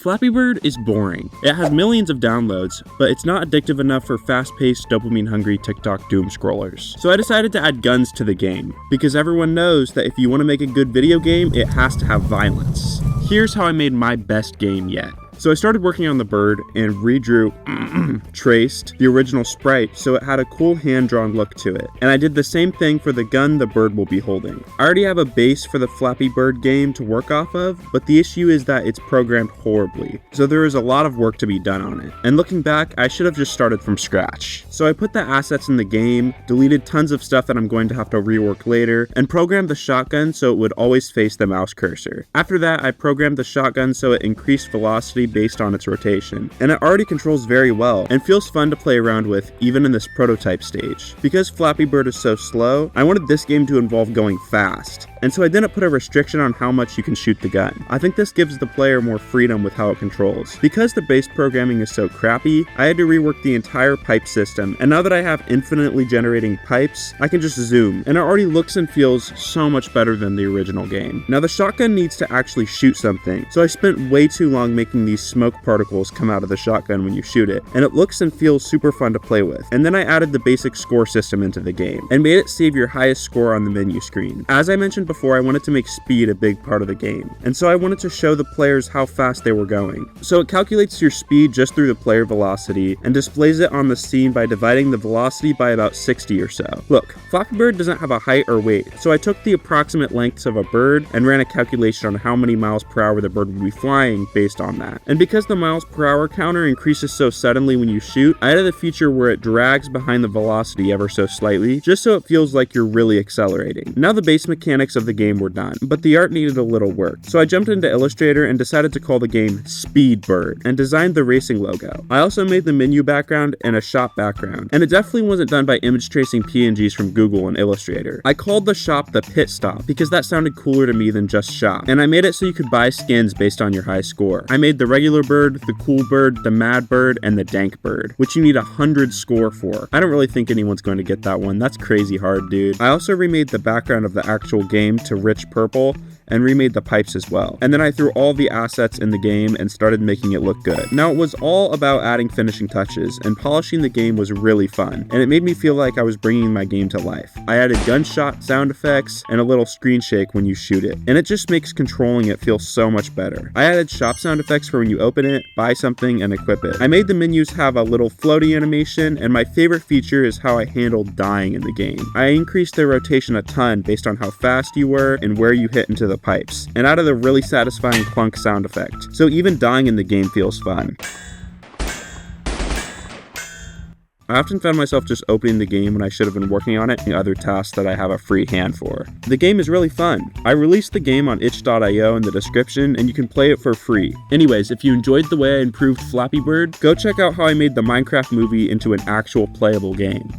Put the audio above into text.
Flappy Bird is boring. It has millions of downloads, but it's not addictive enough for fast-paced, dopamine-hungry TikTok doom scrollers. So I decided to add guns to the game, because everyone knows that if you want to make a good video game, it has to have violence. Here's how I made my best game yet. So I started working on the bird and redrew, traced the original sprite so it had a cool hand-drawn look to it. And I did the same thing for the gun the bird will be holding. I already have a base for the Flappy Bird game to work off of, but the issue is that it's programmed horribly. So there is a lot of work to be done on it. And looking back, I should have just started from scratch. So I put the assets in the game, deleted tons of stuff that I'm going to have to rework later, and programmed the shotgun so it would always face the mouse cursor. After that, I programmed the shotgun so it increased velocity based on its rotation, and it already controls very well and feels fun to play around with even in this prototype stage. Because Flappy Bird is so slow, I wanted this game to involve going fast, and so I didn't put a restriction on how much you can shoot the gun. I think this gives the player more freedom with how it controls. Because the base programming is so crappy, I had to rework the entire pipe system, and now that I have infinitely generating pipes, I can just zoom, and it already looks and feels so much better than the original game. Now the shotgun needs to actually shoot something, so I spent way too long making these smoke particles come out of the shotgun when you shoot it, and it looks and feels super fun to play with. And then I added the basic score system into the game, and made it save your highest score on the menu screen. As I mentioned before, I wanted to make speed a big part of the game, and so I wanted to show the players how fast they were going. So it calculates your speed just through the player velocity, and displays it on the scene by dividing the velocity by about 60 or so. Look, Flappy Bird doesn't have a height or weight, so I took the approximate lengths of a bird and ran a calculation on how many miles per hour the bird would be flying based on that. And because the miles per hour counter increases so suddenly when you shoot, I added a feature where it drags behind the velocity ever so slightly, just so it feels like you're really accelerating. Now the base mechanics of the game were done, but the art needed a little work. So I jumped into Illustrator and decided to call the game Speed Bird, and designed the racing logo. I also made the menu background and a shop background, and it definitely wasn't done by image tracing PNGs from Google and Illustrator. I called the shop the Pit Stop, because that sounded cooler to me than just shop, and I made it so you could buy skins based on your high score. I made the regular bird, the cool bird, the mad bird, and the dank bird, which you need 100 score for. I don't really think anyone's going to get that one. That's crazy hard, dude. I also remade the background of the actual game to rich purple, and remade the pipes as well. And then I threw all the assets in the game and started making it look good. Now it was all about adding finishing touches, and polishing the game was really fun, and it made me feel like I was bringing my game to life. I added gunshot sound effects and a little screen shake when you shoot it, and it just makes controlling it feel so much better. I added shop sound effects for when you open it, buy something, and equip it. I made the menus have a little floaty animation, and my favorite feature is how I handled dying in the game. I increased the rotation a ton based on how fast you were and where you hit into the pipes, and added a really satisfying clunk sound effect, so even dying in the game feels fun. I often found myself just opening the game when I should have been working on it and other tasks that I have a free hand for. The game is really fun. I released the game on itch.io in the description, and you can play it for free. Anyways, if you enjoyed the way I improved Flappy Bird, go check out how I made the Minecraft movie into an actual playable game.